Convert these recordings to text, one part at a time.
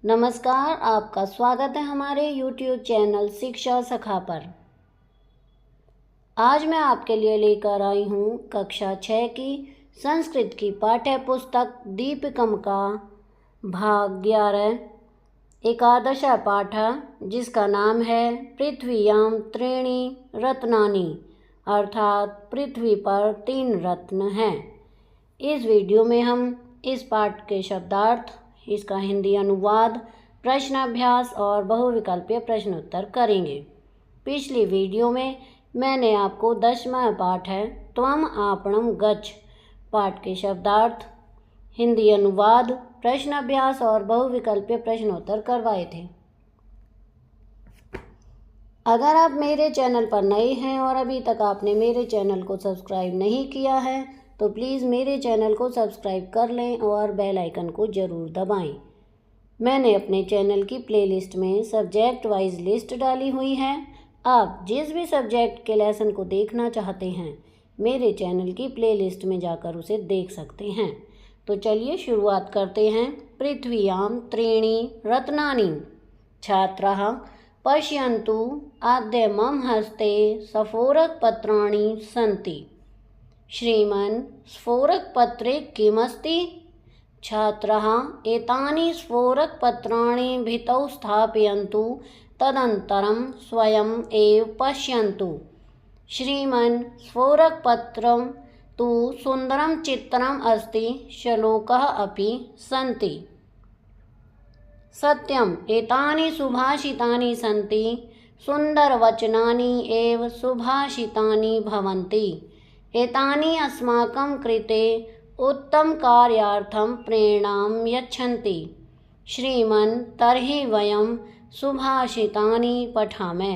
नमस्कार, आपका स्वागत है हमारे YouTube चैनल शिक्षा सखा पर। आज मैं आपके लिए लेकर आई हूँ कक्षा 6 की संस्कृत की पाठ्य पुस्तक दीपिकम का भाग 11 एकादश पाठ, जिसका नाम है पृथ्व्यां त्रीणि रत्नानि, अर्थात पृथ्वी पर 3 रत्न हैं। इस वीडियो में हम इस पाठ के शब्दार्थ, इसका हिंदी अनुवाद, प्रश्न अभ्यास और बहुविकल्पीय प्रश्न उत्तर करेंगे। पिछली वीडियो में मैंने आपको 10वां पाठ है त्वम आपणम गच्छ पाठ के शब्दार्थ, हिंदी अनुवाद, प्रश्न अभ्यास और बहुविकल्पीय प्रश्न उत्तर करवाए थे। अगर आप मेरे चैनल पर नए हैं और अभी तक आपने मेरे चैनल को सब्सक्राइब नहीं किया है तो प्लीज़ मेरे चैनल को सब्सक्राइब कर लें और बेल आइकन को ज़रूर दबाएं। मैंने अपने चैनल की प्लेलिस्ट में सब्जेक्ट वाइज लिस्ट डाली हुई है। आप जिस भी सब्जेक्ट के लेसन को देखना चाहते हैं मेरे चैनल की प्लेलिस्ट में जाकर उसे देख सकते हैं। तो चलिए शुरुआत करते हैं। पृथ्व्यां त्रीणि रत्नानि। छात्राः पश्यन्तु, अद्य मम हस्ते स्फोरकपत्राणि सन्ति। श्रीमन्, स्फोरकपत्रे किमस्ति? छात्राः एतानि स्फोरकपत्राणि भित्तौ स्थापयन्तु, तदनन्तरं स्वयम् एव पश्यन्तु। श्रीमन्, स्फोरकपत्रं तु सुन्दरं चित्रम् अस्ति, श्लोकाः अपि सन्ति। सत्यम्, एतानि सुभाषितानि सन्ति, सुन्दरवचनानि एव सुभाषितानि भवन्ति। एतानि अस्माकं कृते उत्तमकार्यार्थं प्रेरणां यच्छन्ति। श्रीमन्, तर्हि वयं सुभाषितानि पठामः।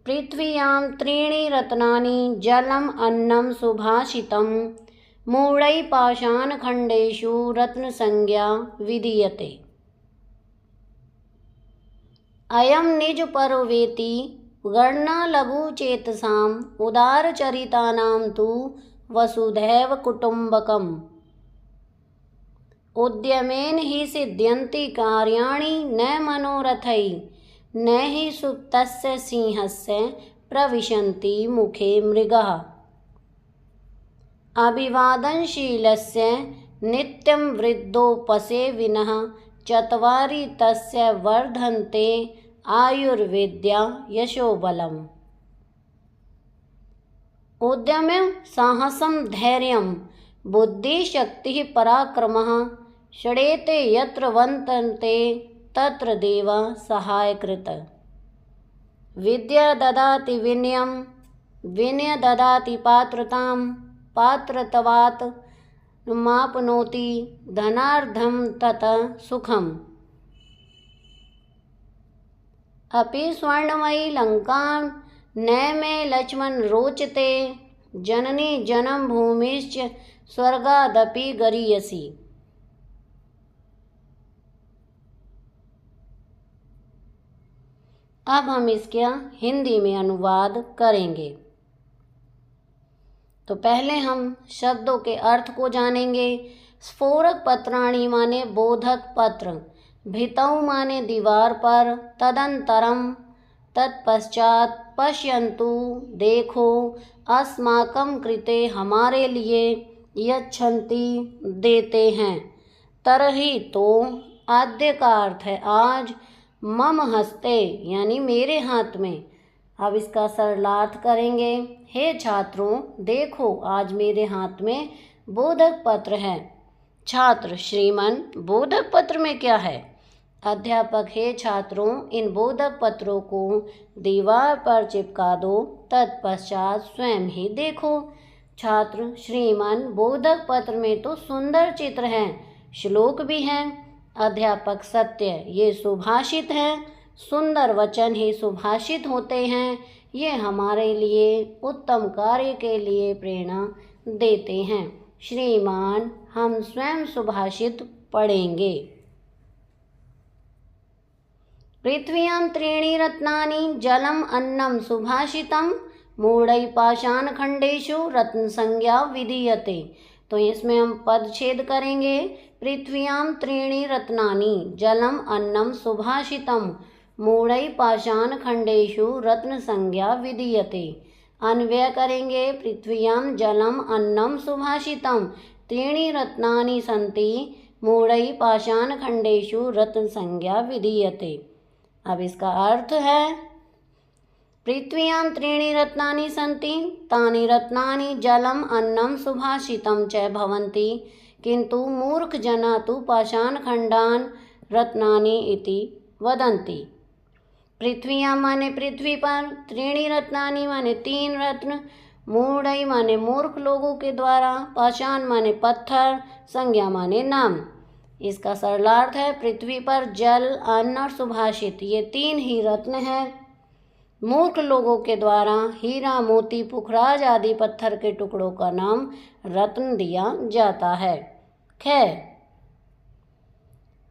पृथ्व्यां त्रीणि रत्नानि जलम् अन्नं सुभाषितं, मूढैः पाषाणखण्डेषु रत्नसंज्ञा विधीयते। अयं निजपरो वेति गणनालघुचेतसाम्, उदारचरितानां तु वसुधैव कुटुम्बकम्। उद्यमेन हि सिद्ध्यन्ति कार्याणि न मनोरथैः, न हि सुप्तस्य सिंहस्य प्रविशन्ति मुखे मृगाः। अभिवादनशीलस्य नित्यं वृद्धोपसेविनः, चत्वारि तस्य वर्धन्ते आयुर्विद्या यशोबलम्। उद्यमं साहसं धैर्यं बुद्धिशक्तिः पराक्रमः, षडेते यत्र वर्तन्ते तत्र देवः सहायकृत्। विद्या ददाति विनयं, विनय ददाति पात्रतां, पात्रत्वात् माप्नोति धनार्धं ततः सुखम्। अपि स्वर्णमयी लङ्कां न मे लक्ष्मण रोचते, जननी जन्मभूमिश्च स्वर्गादपि गरीयसी। अब हम इसका हिंदी में अनुवाद करेंगे। तो पहले हम शब्दों के अर्थ को जानेंगे। स्फोरक पत्राणि माने बोधक पत्र, भितौ माने दीवार पर, तदंतरम तत्पश्चात, पश्यन्तु देखो, अस्माकं कृते हमारे लिए, यच्छन्ति देते हैं, तरहि तो, आद्य का अर्थ है आज, मम हस्ते यानी मेरे हाथ में। अब इसका सरलार्थ करेंगे। हे छात्रों, देखो आज मेरे हाथ में बोधक पत्र है। छात्र, श्रीमन, बोधक पत्र में क्या है? अध्यापक, हे छात्रों, इन बोधक पत्रों को दीवार पर चिपका दो, तत्पश्चात स्वयं ही देखो। छात्र, श्रीमान, बोधक पत्र में तो सुंदर चित्र हैं, श्लोक भी हैं। अध्यापक, सत्य, ये सुभाषित हैं, सुंदर वचन ही सुभाषित होते हैं। ये हमारे लिए उत्तम कार्य के लिए प्रेरणा देते हैं। श्रीमान, हम स्वयं सुभाषित पढ़ेंगे। पृथ्व्यां त्रीणि रत्नानि जलम अन्नम सुभाषितम, मूढैः पाषाणखण्डेषु रत्नसंज्ञा विधीयते। तो इसमें हम पदच्छेद करेंगे। पृथ्व्याम त्रीणि रत्नानि जलम अन्नम सुभाषितम मूढ़ै पाषाण खंडेषु रत्न संज्ञा विधीयते। अन्वय करेंगे। पृथ्व्याम जलम अन्नम सुभाषितम त्रीणि रत्नानि सन्ति मूढ़ै पाषाण खंडेषु रत्न संज्ञा विधीयते। अब इसका अर्थ है, पृथ्व्यां त्रीणि रत्नानि सन्ति तानि रत्नानि जलम अन्नम सुभाषितं च भवन्ति किन्तु मूर्खजना तु पाषाणखण्डान् रत्नानि इति वदन्ति। पृथ्व्यां माने पृथ्वी पर, त्रीणि रत्नानि माने 3 रत्न, मूढ़ै माने मूर्ख लोगों के द्वारा, पाषाण माने पत्थर, संज्ञा माने नाम। इसका सरलार्थ है, पृथ्वी पर जल, अन्न और सुभाषित ये 3 ही रत्न हैं। मूर्ख लोगों के द्वारा हीरा, मोती, पुखराज आदि पत्थर के टुकड़ों का नाम रत्न दिया जाता है। ख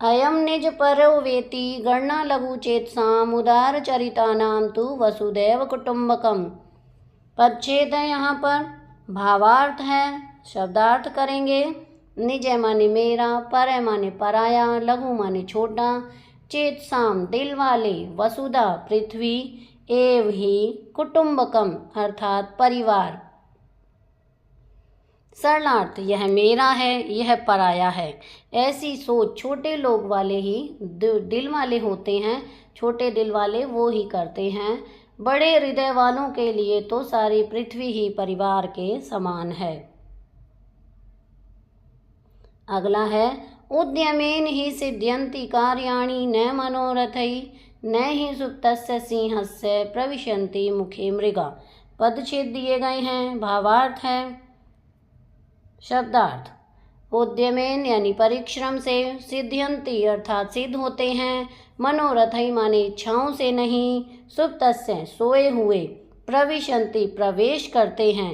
अयम निज परो वेति गणना लघु चेतसाम उदार चरितानाम तु वसुदैव कुटुंबकम। पदच्छेद है यहाँ पर, भावार्थ है, शब्दार्थ करेंगे। निज माने मेरा, पर माने पराया, लघु माने छोटा, चेतसाम दिल वाले, वसुधा पृथ्वी, एव ही कुटुंबकम अर्थात परिवार। सरलार्थ, यह मेरा है, यह पराया है। ऐसी सोच छोटे लोग वाले ही दिल वाले होते हैं, छोटे दिल वाले वो ही करते हैं। बड़े हृदय वालों के लिए तो सारी पृथ्वी ही परिवार के समान है। अगला है, उद्यमेन ही सिद्ध्यन्ति कार्याणि न मनोरथै न ही सुप्तस्य सिंहस्य प्रविशन्ति मुखे मृगा। पदच्छेद दिए गए हैं। भावार्थ है, शब्दार्थ, उद्यमेन यानी परिश्रम से, सिद्ध्यन्ति अर्थात सिद्ध होते हैं, मनोरथै माने इच्छाओं से नहीं, सुप्तस्य सोए हुए, प्रविशन्ति प्रवेश करते हैं।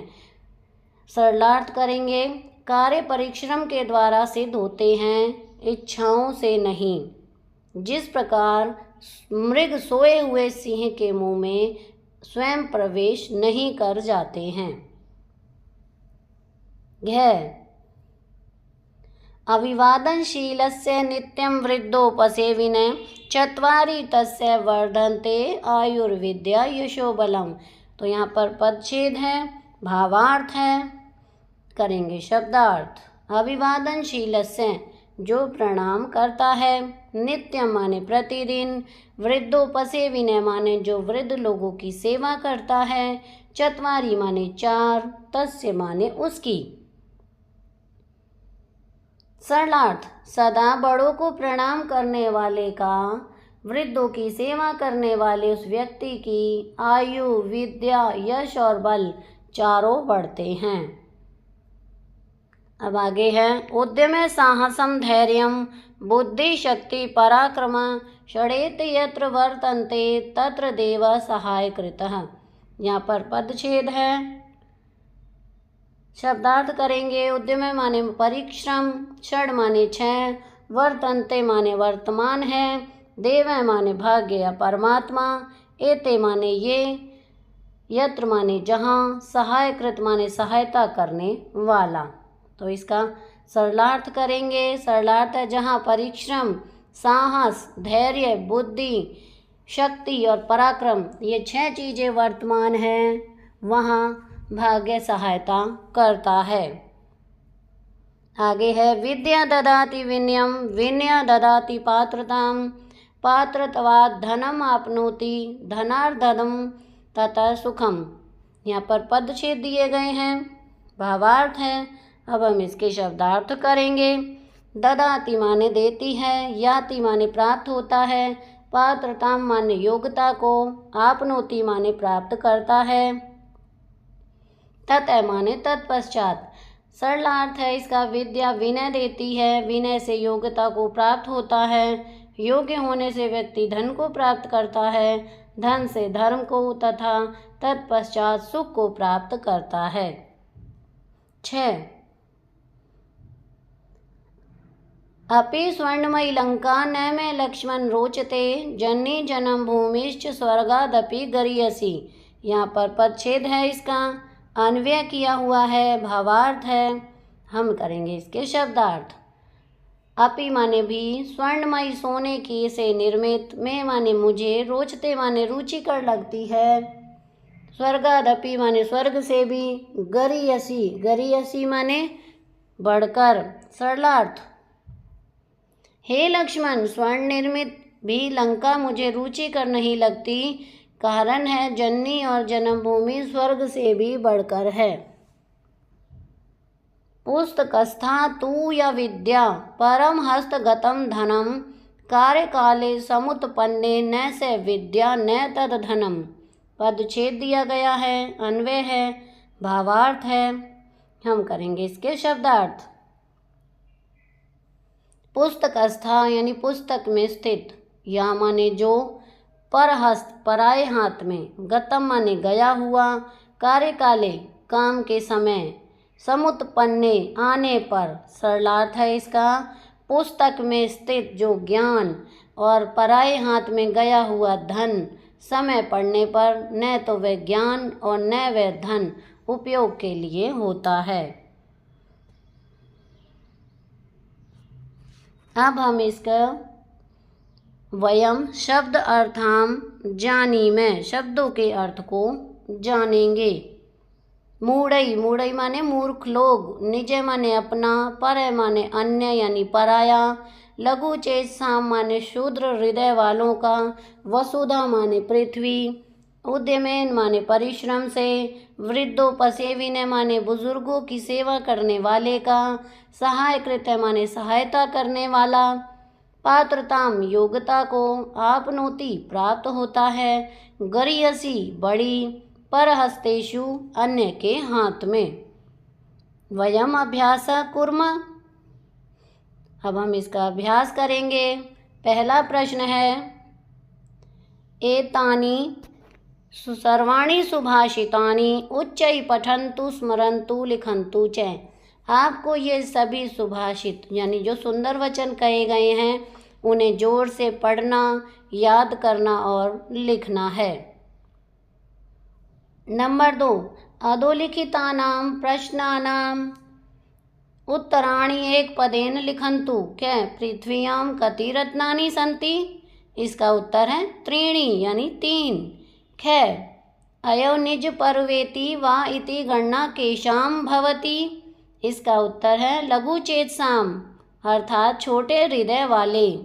सरलार्थ करेंगे, कार्य परिश्रम के द्वारा सिद्ध होते हैं, इच्छाओं से नहीं। जिस प्रकार मृग सोए हुए सिंह के मुंह में स्वयं प्रवेश नहीं कर जाते हैं। अविवादनशीलस्य नित्यं वृद्धोपसेविन चत्वारि तस्य वर्धन्ते आयुर्विद्या यशोबलम। तो यहाँ पर पदच्छेद है, भावार्थ है, करेंगे शब्दार्थ। अविवादनशीलस्य जो प्रणाम करता है, नित्य माने प्रतिदिन, वृद्धोपसेविन माने जो वृद्ध लोगों की सेवा करता है, चत्वारी माने 4, तस्य माने उसकी। सरलार्थ, सदा बड़ों को प्रणाम करने वाले का, वृद्धों की सेवा करने वाले उस व्यक्ति की आयु, विद्या, यश और बल चारों बढ़ते हैं। अब आगे है, उद्यम साहसम धैर्यम बुद्धि शक्ति पराक्रम षडेत यत्र वर्तन्ते तत्र देव सहायकृतः। यहाँ पर पदच्छेद है। शब्दार्थ करेंगे, उद्यम माने परिश्रम, षड माने 6, वर्तन्ते माने वर्तमान है, देव माने भाग्य या परमात्मा, एते माने ये, यत्र माने जहाँ, सहायकृत माने सहायता करने वाला। तो इसका सरलार्थ करेंगे। सरलार्थ है, जहाँ परिश्रम, साहस, धैर्य, बुद्धि, शक्ति और पराक्रम ये 6 चीज़ें वर्तमान हैं, वहाँ भाग्य सहायता करता है। आगे है, विद्या ददाति विनयम विनय ददाति पात्रताम पात्रत्वात् धनम आपनोति धनार्धनम तथा सुखम। यहाँ पर पदच्छेद दिए गए हैं। भावार्थ है, अब हम इसके शब्दार्थ करेंगे। ददाति माने देती है, याति माने प्राप्त होता है, पात्रता माने योग्यता को, आपनोति माने प्राप्त करता है, ततः माने तत्पश्चात। सरलार्थ है इसका, विद्या विनय देती है, विनय से योग्यता को प्राप्त होता है, योग्य होने से व्यक्ति धन को प्राप्त करता है, धन से धर्म को तथा तत्पश्चात सुख को प्राप्त करता है। 6 अपि स्वर्णमयी लंका न में लक्ष्मण रोचते जन्नी जन्म भूमिश्च स्वर्गादपि गरीयसी। यहाँ पर पदच्छेद है, इसका अन्वय किया हुआ है। भावार्थ है, हम करेंगे इसके शब्दार्थ। अपि माने भी, स्वर्णमयी सोने की से निर्मित, में माने मुझे, रोचते माने रुचिकर लगती है, स्वर्गादपि माने स्वर्ग से भी, गरीयसी, गरीयसी माने बढ़कर। सरलार्थ। हे लक्ष्मण, स्वर्ण निर्मित भी लंका मुझे रुचिकर नहीं लगती, कारण है जननी और जन्मभूमि स्वर्ग से भी बढ़कर है। पुस्तकस्था तू या विद्या परम हस्तगतम धनम, कार्यकाले समुत्पन्ने न से विद्या न तद धनम। पदच्छेद दिया गया है, अन्वय है, भावार्थ है। हम करेंगे इसके शब्दार्थ। पुस्तकस्था यानी पुस्तक में स्थित, या माने जो, परहस्त पराए हाथ में, गतम माने गया हुआ, कार्यकाले काम के समय, समुत्पन्ने आने पर। सरलार्थ है इसका, पुस्तक में स्थित जो ज्ञान और पराए हाथ में गया हुआ धन समय पड़ने पर न तो वह ज्ञान और न वह धन उपयोग के लिए होता है। अब हम इसका वयम शब्द अर्थाम जानी में, शब्दों के अर्थ को जानेंगे। मूढ़ई, मूढ़ई माने मूर्ख लोग, निज माने अपना, पर माने अन्य यानी पराया, लघु चेत साम माने शूद्र हृदय वालों का, वसुधा माने पृथ्वी, उद्यमेन माने परिश्रम से, वृद्धोपसेविने माने बुजुर्गों की सेवा करने वाले का, सहाय कृत्य माने सहायता करने वाला, पात्रताम योग्यता को, आपनोति प्राप्त होता है, गरीयसी बड़ी, परहस्तेषु अन्य के हाथ में। वयम अभ्यास कुर्म, अब हम इसका अभ्यास करेंगे। पहला प्रश्न है, एतानि सर्वाणि सुभाषितानि उच्चै पठन्तु स्मरन्तु लिखन्तु च। आपको ये सभी सुभाषित यानी जो सुंदर वचन कहे गए हैं उन्हें जोर से पढ़ना, याद करना और लिखना है। नंबर 2, अधोलिखितानां प्रश्नानां उत्तराणि एक पदेन लिखन्तु। क्या पृथ्व्यां कति रत्नानि सन्ति? इसका उत्तर है त्रीणि यानी 3। ख अयो निज पर्वेति वा इति गणना केशां भवति? इसका उत्तर है लघु चेतसाम अर्थात छोटे हृदय वाले।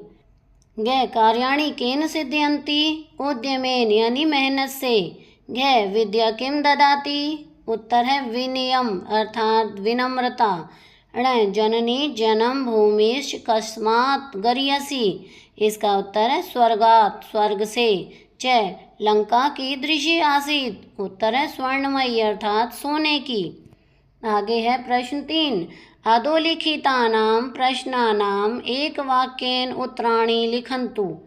ग कार्याणि केन सिद्ध्यन्ति? उद्यमेन यानी मेहनत से। घ विद्या किम ददाति? उत्तर है विनयम अर्थात विनम्रता। ण जननी जन्म भूमिश कस्मात् गरीयसी? इसका उत्तर है स्वर्गात् स्वर्ग से। च लंका कीदृशी आसीत्? उत्तर है स्वर्णमयी अर्थात सोने की। आगे है प्रश्न 3, अधोलिखितानां प्रश्नानां एक वाक्येन उत्तराणि लिखन्तु।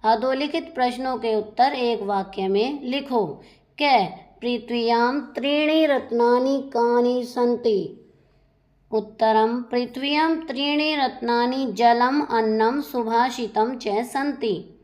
अधोलिखित प्रश्नों के उत्तर एक वाक्य में लिखो। क पृथ्व्यां त्रीणि रत्नानि कानि सन्ति? उत्तरं पृथ्व्यां त्रीणि रत्नानि जलम अन्नम सुभाषितं च सन्ति।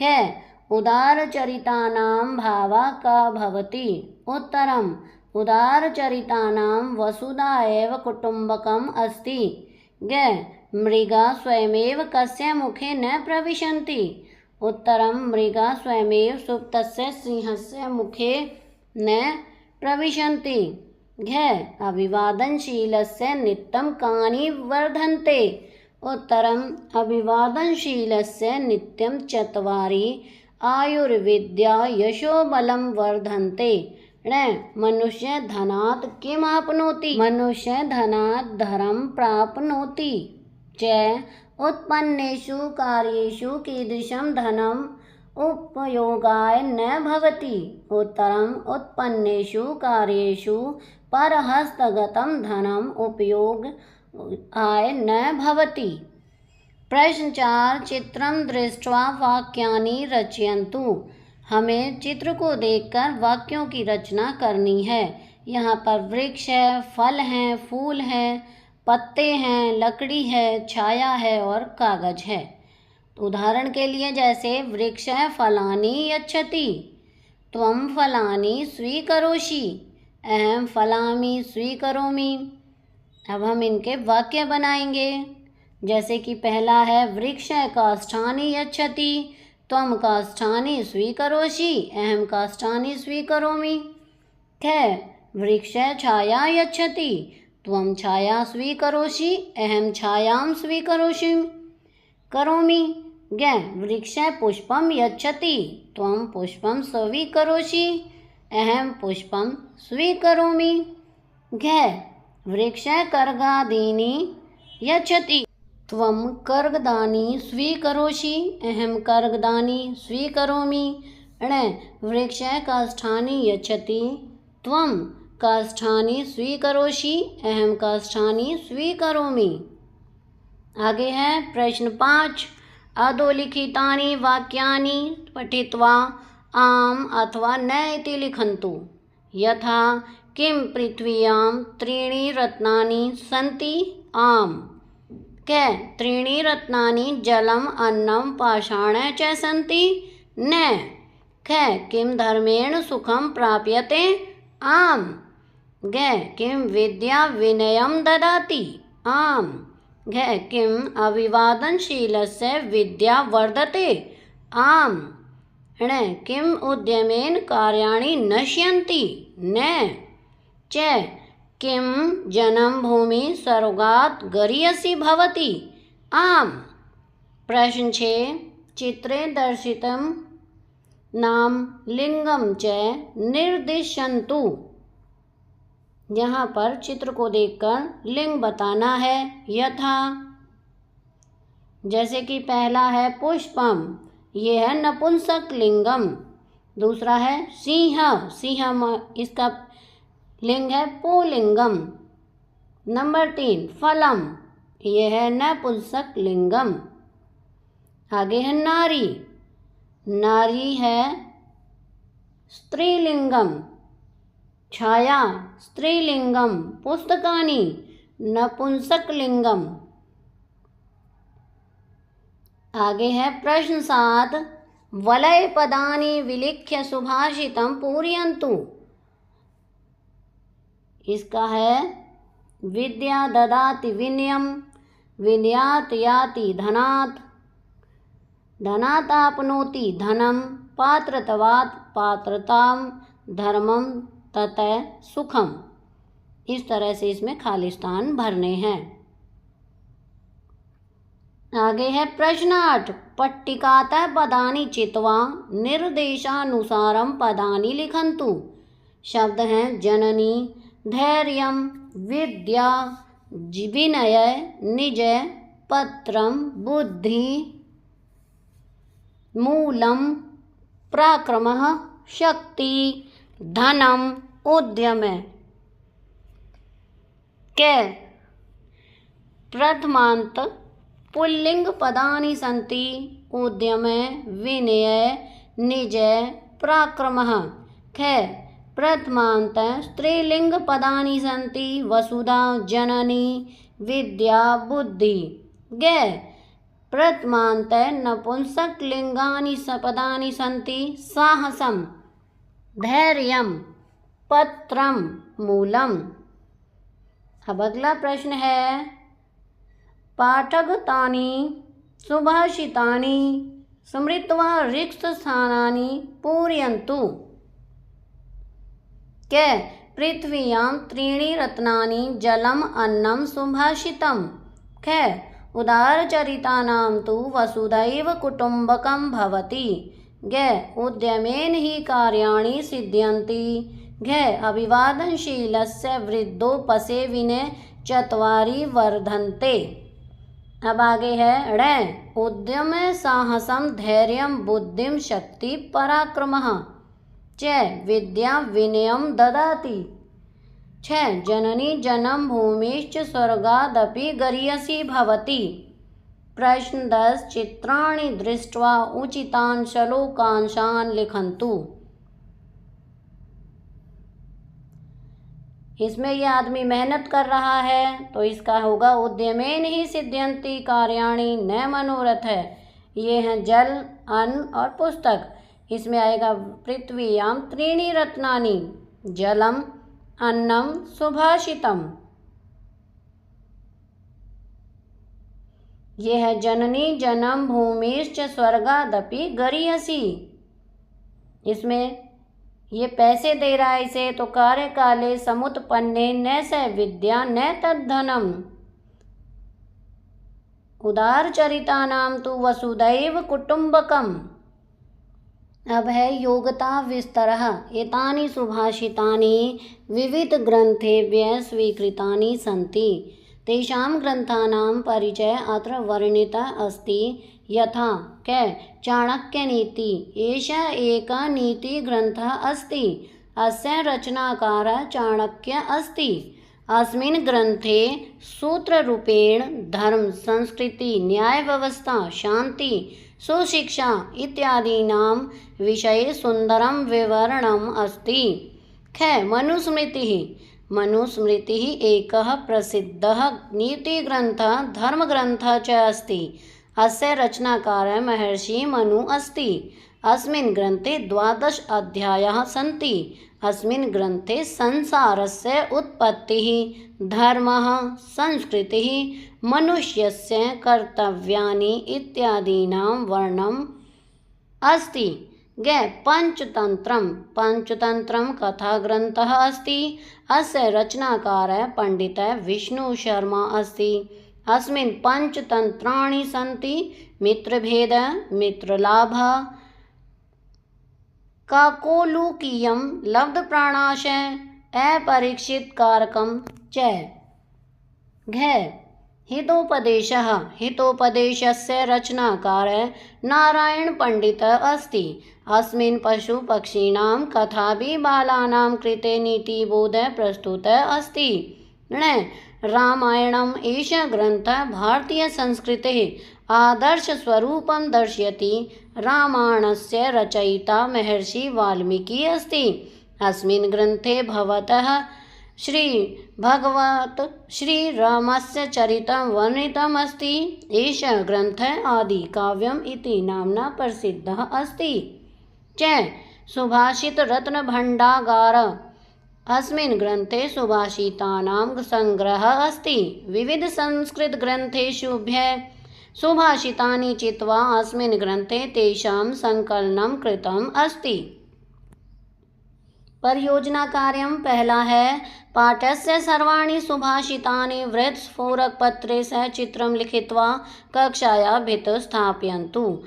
ख उदारचरितानां भावा का भवति? उत्तरम् उदारचरितानां वसुधा एव कुटुम्बकम् अस्ति। ग मृगा स्वयमेव कस्य मुखे न प्रविशन्ति? उत्तरं मृगा स्वयमेव सुप्तस्य सिंहस्य मुखे न प्रविशन्ति। घ अभिवादनशीलस्य नित्यं कानि वर्धन्ते? उत्तरम् अभिवादनशीलस्य नित्यं चत्वारि आयुर्विद्या यशोबलं वर्धन्ते। ण मनुष्य धनात् किम आपनोति? मनुष्य धनात् धर्म प्राप्नोति। च उत्पन्नेषु कार्येषु कीदृशं धनम् उपयोगाय न भवति? उत्तरम् उत्पन्नेषु कार्येषु परहस्तगतं धनम् उपयोगाय न भवति। प्रश्न 4, चित्रं दृष्ट्वा वाक्यानि रचयन्तु। हमें चित्र को देखकर वाक्यों की रचना करनी है। यहाँ पर वृक्ष है, फल हैं, फूल हैं, पत्ते हैं, लकड़ी है, छाया है और कागज है। तो उदाहरण के लिए जैसे वृक्ष है फलानि यच्छति, त्वं फलानि स्वीकरोषि, अहं फलानि स्वीकरोमि। अब हम इनके वाक्य बनाएंगे। जैसे कि पहला है वृक्ष काष्ठानि यच्छति त्वं काष्ठानि स्वीकरोषि अहं काष्ठानि स्वीकरोमि। ख वृक्ष छाया यच्छति त्वं छाया स्वीकरोषि अहं छायां स्वीकरोषि करोमि। ग वृक्ष पुष्पं यच्छति त्वं पुष्पं स्वीकरोषि अहं पुष्पं स्वीकरोमि। घ वृक्ष कर्गादीनि यच्छति त्वं कर्गदानि स्वीकरोषि अहं कर्गदानि स्वीकरोमि। ण वृक्ष काष्ठानि यच्छति त्वं काष्ठानि स्वीकरोषि अहं काष्ठानि स्वीकरोमि। आगे है प्रश्न 5। अधोलिखितानि वाक्यानि पठित्वा आम अथवा न इति लिखन्तु। यथा किं पृथ्व्यां त्रीणि रत्नानि सन्ति आम। क त्रीणि रत्नानि जलम अन्नम पाषाण च सन्ति न। ख किं धर्मेण सुखं प्राप्यते आम। ग किं विद्या विनयं ददाति आम। घ किं अभिवादनशीलस्य विद्या वर्धते आम। ण किं उद्यमेन कार्याणि नश्यन्ति न। च किं जन्म भूमि स्वर्गात् गरीयसी भवति आम। प्रश्न 6। चित्रे दर्शितं नाम लिंगम च निर्दिशन्तु। यहाँ पर चित्र को देखकर लिंग बताना है। यथा जैसे कि पहला है पुष्पम, ये है नपुंसक लिंगम। दूसरा है सिंह, सिंह इसका लिंग है पुल्लिंगम। नंबर 3 फलम, ये है नपुंसक लिंगम। आगे है नारी, नारी है स्त्रीलिंगम। छाया स्त्रीलिंगम, पुस्तकानि नपुंसक लिंगम। आगे है प्रश्न 7। वलय पदानि विलिख्य सुभाषितं पूरयन्तु। इसका है विद्या ददाति विनयम, विनयात् याति धनात्, धनात् आपनोति धनम, पात्रत्वात् पात्रतां, धर्मम ततः सुखम। इस तरह से इसमें खाली स्थान भरने हैं। आगे है प्रश्न 8। पट्टिकातः पदानि चित्वा निर्देशानुसारं पदानि लिखन्तु। शब्द हैं जननी, धैर्यं, विद्या, विनय, निज, पत्रम, बुद्धि, मूलम, पराक्रमः, शक्ति, धनम, उद्यम। के प्रथमांत पुल्लिंग पदानि सन्ति उद्यम, विनय, निज, पराक्रमः। ख प्रथमांत स्त्रीलिंग पदानि सन्ति वसुधा, जननी, विद्या, बुद्धि। ग प्रथमांत नपुंसक लिंगानि पदानि सन्ति साहसम, धैर्यम, पत्रम, मूलम। अब अगला प्रश्न है पाठगतानि सुभाषितानि स्मृत्वा रिक्तस्थानानि पूरयन्तु। के पृथ्व्यां त्रीणि रत्नानि जलम अन्नम सुभाषितम्। ख उदारचरितानां तु वसुधैव कुटुम्बकं भवति। ग उद्यमेन हि कार्याणि सिद्ध्यन्ति। घ अभिवादनशीलस्य वृद्धोपसे विनय चत्वारि वर्धन्ते। अब आगे है ण उद्यम, साहसम, धैर्यम, बुद्धिम, शक्ति, पराक्रमः। च विद्या विनयम ददाति। छ जननी जन्म भूमिश्च स्वर्गादपि गरीयसी भवति। प्रश्न 10। चित्राणि दृष्ट्वा उचितान् श्लोकांशान् लिखन्तु। इसमें यह आदमी मेहनत कर रहा है तो इसका होगा उद्यमेन ही सिद्ध्यन्ति कार्याणि न मनोरथ है। ये हैं जल, अन्न और पुस्तक। इसमें आएगा पृथ्व्यां त्रीणि रत्नानि जलम, अन्नम, सुभाषितम। ये है जननी जन्म भूमिश्च स्वर्गादपि गरीयसी। इसमें ये पैसे दे रहा है इसे, तो कार्य काले समुत्पन्ने न स विद्या न तद्धनम। उदार चरितानाम तु वसुदैव कुटुंबकम। अब है योगता विस्तरः। एतानि सुभाषितानि विविध ग्रंथेभ्यः स्वीकृतानि सन्ति। तेषां ग्रन्थानां परिचय अत्र वर्णितः अस्ति। यथा कै चाणक्यनीति, एषः एकः नीतिग्रन्थः अस्ति। अस्य रचनाकारः चाणक्यः अस्ति। अस्मिन् ग्रन्थे सूत्ररूपेण धर्म, संस्कृति, न्यायव्यवस्था, शान्ति, सुशिक्षा इत्यादीनां विषये सुन्दरं विवरणम् अस्ति। ख मनुस्मृतिः। मनुस्मृतिः एकः प्रसिद्धः नीतिग्रन्थः धर्मग्रन्थः च अस्ति। अस्य रचनाकारः महर्षि मनु अस्ति। अस्मिन् ग्रन्थे 12 अध्यायाः सन्ति। अस्मिन् ग्रन्थे संसारस्य उत्पत्तिः, धर्मः, संस्कृतिः, मनुष्यस्य कर्तव्यानि इत्यादीनां वर्णनम् अस्ति। पंचतन्त्रम्। पंचतन्त्रं कथाग्रन्थः अस्ति। अस्य रचनाकारः पण्डितः विष्णुशर्मा अस्ति। अस्मिन् पंचतन्त्राणि सन्ति। मित्रभेदः, मित्रलाभः, काकोलूकीयं, लब्धप्राणाशय, अपरीक्षितकारकं च। हितोपदेशः। हितोपदेशस्य रचनाकारः नारायणपण्डितः अस्ति। अस्मिन् पशुपक्षिणां कथाभिः बालानां कृते नीतिबोधः प्रस्तुतः अस्ति। रामायणम् एषः ग्रन्थः भारतीयसंस्कृतेः आदर्शस्वरूपं दर्शयति। रामायणस्य रचयिता महर्षि वाल्मीकि अस्ति। अस्मिन् ग्रन्थे भगवतः श्रीभगवत श्रीरामस्य चरितं वर्णितम् अस्ति। एषः ग्रन्थः आदिकाव्यम् इति नाम्ना प्रसिद्धः अस्ति। सुभाषितरत्नभण्डागारः। अस्मिन् ग्रन्थे सुभाषितानां सङ्ग्रहः अस्ति। विविधसंस्कृतग्रन्थेषु सुभाषितानि चित्वा अस्मिन् ग्रन्थे तेषां सङ्कलनं कृतम् अस्ति। परियोजना कार्यं। पहला है पाठस्य सर्वाणि सुभाषितानि वृत्तस्फोरकपत्रे सह चित्रं लिखित्वा कक्षायाः भित्तौ स्थापयन्तु।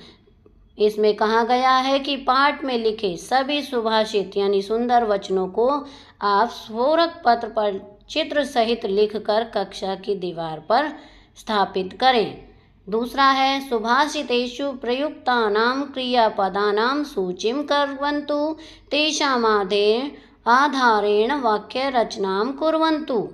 इसमें कहा गया है कि पाठ में लिखे सभी सुभाषित यानी सुंदर वचनों को आप स्फोरक पत्र पर चित्र सहित लिखकर कक्षा की दीवार पर स्थापित करें। दूसरा है सुभाषितेषु प्रयुक्तानां क्रियापदानां सूचीं कुर्वन्तु। तेषाम् आधारेण वाक्यरचनां कुर्वन्तु।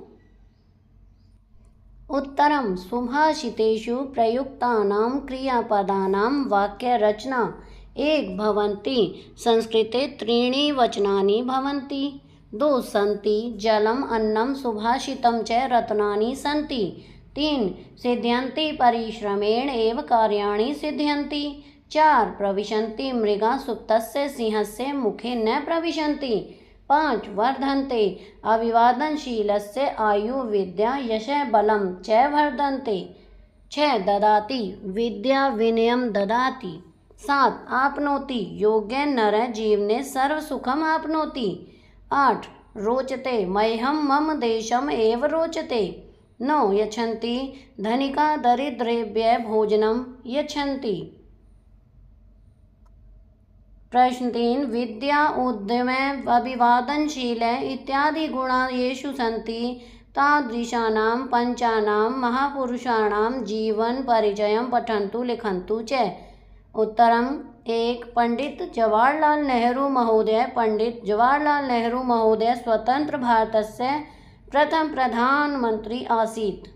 उत्तरं सुभाषितेषु प्रयुक्तानां क्रियापदानां वाक्यरचना एक भवन्ति। संस्कृते 3 वचनानि भवन्ति। 2 सन्ति। जलम्, अन्नं, सुभाषितं च रत्नानि सन्ति। 3 सिद्ध्यन्ति परिश्रमेण एव कार्याणि सिद्ध्यन्ति। 4 प्रविशन्ति मृगा सुप्तस्य सिंहस्य मुखे न प्रविशन्ति। 5 वर्धन्ते अभिवादनशीलस्य आयु विद्या यशः बलं च वर्धन्ते। 6 ददाति विद्या विनयं ददाति। 7 आपनोति योग्य नरः जीवने सर्वसुखम् आपनोति। 8 रोचते मह्यं मम देशम् एव रोचते। 9 यच्छन्ति धनिका दरिद्रेभ्यः भोजनं यच्छन्ति। प्रश्न 3 विद्या उद्यम अभिवादनशील इत्यादि गुणा येषु सन्ति तादृशानां पंचानां महापुरुषाणां जीवन परिचयं पठन्तु लिखन्तु च। उत्तरम् 1 पंडित जवाहरलाल नेहरू महोदय। पंडित जवाहरलाल नेहरू महोदय स्वतंत्र भारतस्य प्रथम प्रधानमन्त्री आसीत्।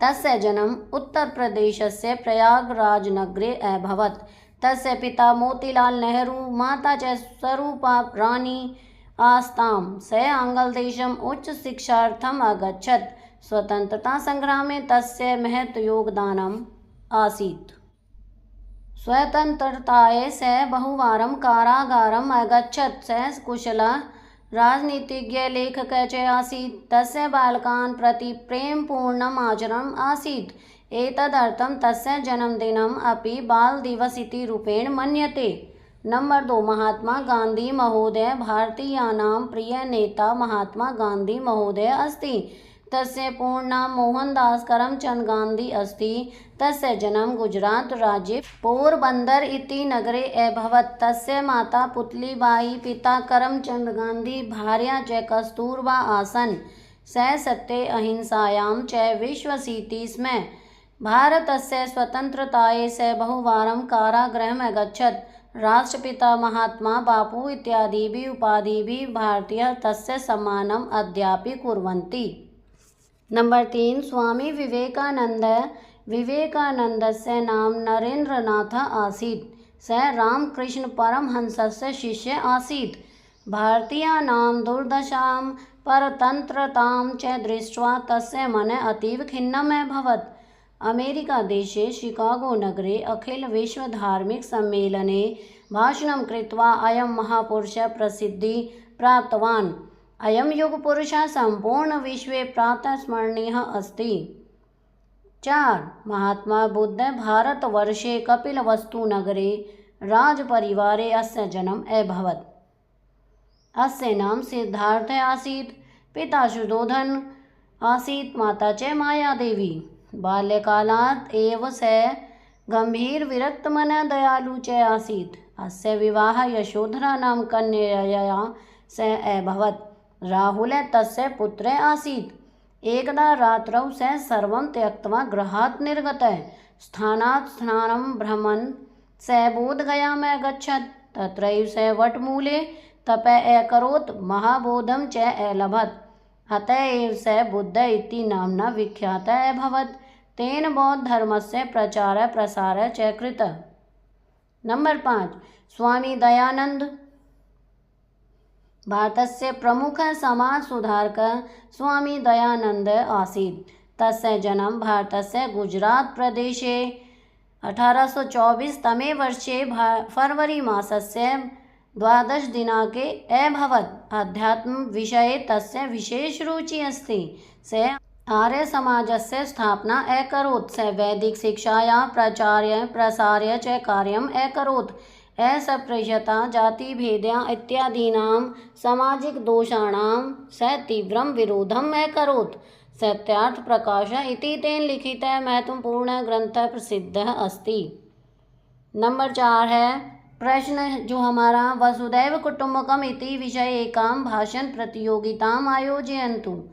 तस्य जन्म उत्तर प्रदेशस्य प्रयागराजनगरे अभवत्। तस्य पिता मोतीलाल नेहरू, माता च स्वरूपा रानी आस्ताम्। सः आङ्ग्लदेशम् उच्चशिक्षार्थम् अगच्छत्। स्वतन्त्रतासङ्ग्रामे तस्य महत् योगदानम् आसीत्। स्वतन्त्रतायै सः बहुवारं कारागारम् अगच्छत्। सः कुशलः राजनीतिज्ञ लेखकः च आसीत्। तस्य बालकान् प्रति प्रेमपूर्णम् आचरणम् आसीत्। एतदर्थं तस्य जन्मदिनम् अपि बालदिवस इति रूपेण मन्यते। नंबर 2 महात्मा गांधी महोदय भारतीयानां प्रिय नेता महात्मा गांधी महोदय अस्ति। तस्य पूर्णनाम मोहनदास करमचंद गांधी अस्ति। तस्य जन्म गुजरात राज्ये पोरबंदर इति नगरे अभवत्। तस्य माता पुतलीबाई, पिता करमचंद गांधी, भार्या च कस्तूरबा आसन्। सः सत्ये अहिंसायां च विश्वसिति स्म। भारतस्य स्वतन्त्रतायै सः बहुवारं कारागृहम् अगच्छत्। राष्ट्रपिता महात्मा बापू इत्यादिभिः उपाधिभिः भारतीयाः तस्य सम्मानम् अद्यापि कुर्वन्ति। नंबर 3 स्वामी विवेकानंद। विवेकानन्दस्य नाम नरेन्द्रनाथः आसीत्। सः रामकृष्ण परमहंसस्य शिष्यः आसीत्। भारतीयानां दुर्दशां परतन्त्रतां च दृष्ट्वा तस्य मनः अतीव खिन्नम् अभवत्। अमेरिकादेशे शिकागोनगरे अखिलविश्वधार्मिकसम्मेलने भाषणं कृत्वा अयं महापुरुषः प्रसिद्धिं प्राप्तवान्। अयं युगपुरुषः सम्पूर्णविश्वे प्रातः स्मरणीयः अस्ति। 4 महात्मा बुद्ध। भारतवर्षे कपिलवस्तुनगरे राजपरिवारे अस्य जन्म अभवत्। अस्य नाम सिद्धार्थः आसीत्। पिता शुद्धोधन आसीत्, माता च मायादेवी। बाल्यकालात् एव सः गम्भीरविरक्तमनः दयालु च आसीत्। अस्य विवाहः यशोधरा नाम कन्यया सह अभवत्। राहुलः तस्य पुत्रः आसीत्। एकदा रात्रौ सः सर्वं त्यक्त्वा गृहात् निर्गतः। स्थानात् स्थानं भ्रमन् सः बोधगयाम् अगच्छत्। तत्रैव सः वटमूले तपः अकरोत्, महाबोधं च अलभत्। अतः एव सः बुद्ध इति नाम्ना विख्यातः अभवत्। तेन बौद्धधर्मस्य प्रचारः प्रसारः च कृतः। नंबर 5 स्वामी दयानंद। भारतस्य प्रमुखः समाजसुधारकः स्वामी दयानंद आसीत्। तस्य जन्म भारतस्य गुजरात प्रदेशे 1824 तमे वर्षे फरवरी मासस्य 12 दिनाङ्के अभवत्। अध्यात्मविषये तस्य विशेष रुचिः अस्ति। सः आर्यसमाजस्य स्थापना अकरोत्। सः वैदिकशिक्षायाः प्रचार्य प्रसार्य च कार्यम् अकरोत्। अस्पृश्यता, जातिभेदः इत्यादीनां सामाजिकदोषाणां सः तीव्रं विरोधम् अकरोत्। सत्यार्थप्रकाशः इति तेन लिखितः महत्वपूर्णः ग्रंथः प्रसिद्धः अस्ति। नंबर 4 है प्रश्न जो हमारा, वसुधैव कुटुम्बकम इति विषये एकां भाषण प्रतियोगिताम् आयोजयन्तु।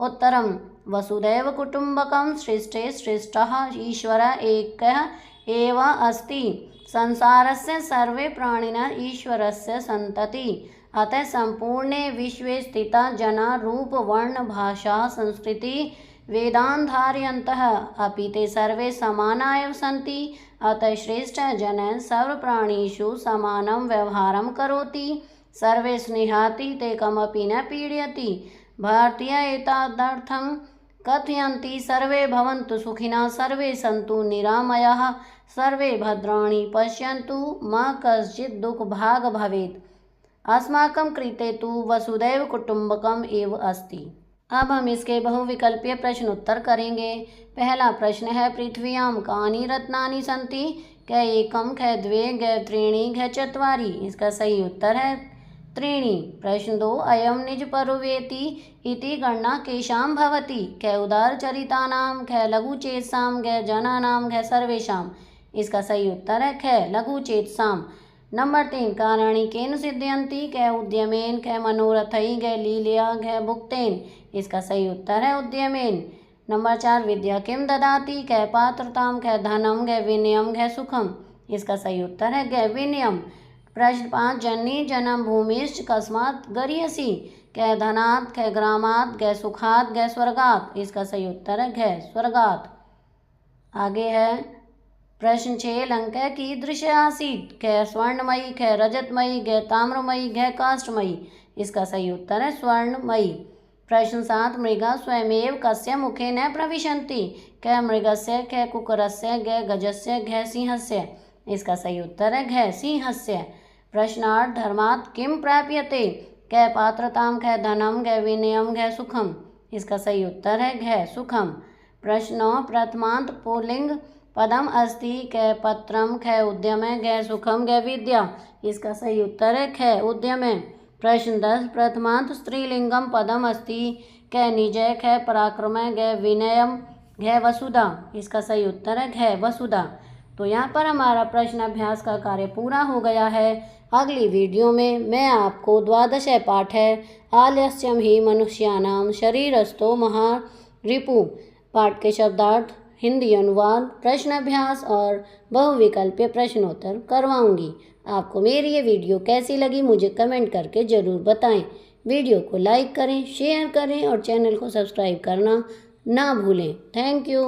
उत्तरं वसुधैव कुटुम्बकं सृष्टे सृष्टः ईश्वरः एकः एव अस्ति। संसारस्य सर्वे प्राणिनः ईश्वरस्य सन्ततिः। अतः सम्पूर्णे विश्वे स्थिताः जनाः रूप वर्ण भाषा संस्कृति वेदान् धारयन्तः अपि ते सर्वे समाना एव सन्ति। अतः श्रेष्ठः जनः सर्वप्राणिषु समानं व्यवहारं करोति। सर्वे स्नेहाति, ते कमपि न पीडयति। भारतीयाः एतदर्थं कथयन्ति, सर्वे भवन्तु सुखिनः, सर्वे सन्तु निरामयाः, सर्वे भद्राणि पश्यन्तु, मा कश्चित् दुःखभाग् भवेत्। अस्माकं कृते तु वसुधैव कुटुम्बकम एव अस्ति। अब हम इसके बहुविकल्पीय प्रश्न उत्तर करेंगे। पहला प्रश्न है, पृथ्व्यां कानि रत्नानि सन्ति? क एकं, ख द्वे, ग त्रीणि, घ चत्वारि। इसका सही उत्तर है त्रीणि। प्रश्न 2, अयं निजपरोवेति इति गणना केषां भवति? क उदारचरितानां, ख लघुचेतसां, ग जनानां, घ सर्वेषां। इसका सही उत्तर है ख लघुचेतसां। नंबर 3, कारणानि केन सिद्ध्यन्ति? क उद्यमेन, ख मनोरथै, ग लीलया, घ भुक्तेन। इसका सही उत्तर है उद्यमेन। नंबर 4, विद्या किम ददाति? क पात्रतां, ख धनम, घ विनयम, घ सुखम। इसका सही उत्तर है ग विनयम। प्रश्न 5, जननी जन्म भूमिश्च कस्मात् गरीयसी? क धनात्, ख ग्रामात्, ग सुखात्, ग स्वर्गात्। इसका सही उत्तर है घ स्वर्गात्। आगे है प्रश्न 6, लंका कीदृश आसीत्? ख स्वर्णमयी, ख रजतमयी, ग ताम्रमयी, घ काष्ठमयी। इसका सही उत्तर है स्वर्णमयी। प्रश्न 7, मृगा स्वयमेव कस्य मुखे न प्रविशन्ति? क मृगस्य, ख कुक्कुरस्य, ग गजस्य, घ सिंहस्य। इसका सही उत्तर है घ सिंहस्य। प्रश्न 8, धर्मात् किं प्राप्यते? कै पात्रताम, कै धनम, कै विनयम, कै सुखम। इसका सही उत्तर है घै सुखम। प्रश्न 9, प्रथमांत पुल्लिंग पदम अस्ति, कै पत्रम, कै उद्यमे, कै सुखम, कै विद्या। इसका सही उत्तर है कै उद्यमे। प्रश्न 10, प्रथमांत स्त्रीलिंगम पदम अस्ति, कै निजय, कै पराक्रम, कै विनयम, कै वसुधा। इसका सही उत्तर है कै वसुधा। तो यहाँ पर हमारा प्रश्न अभ्यास का कार्य पूरा हो गया है। अगली वीडियो में मैं आपको द्वादश पाठ है आलस्यम ही मनुष्याणाम शरीरस्थो महारिपु पाठ के शब्दार्थ, हिंदी अनुवाद, प्रश्न अभ्यास और बहुविकल्पीय प्रश्नोत्तर करवाऊंगी। आपको मेरी ये वीडियो कैसी लगी मुझे कमेंट करके ज़रूर बताएं। वीडियो को लाइक करें, शेयर करें और चैनल को सब्सक्राइब करना ना भूलें। Thank you.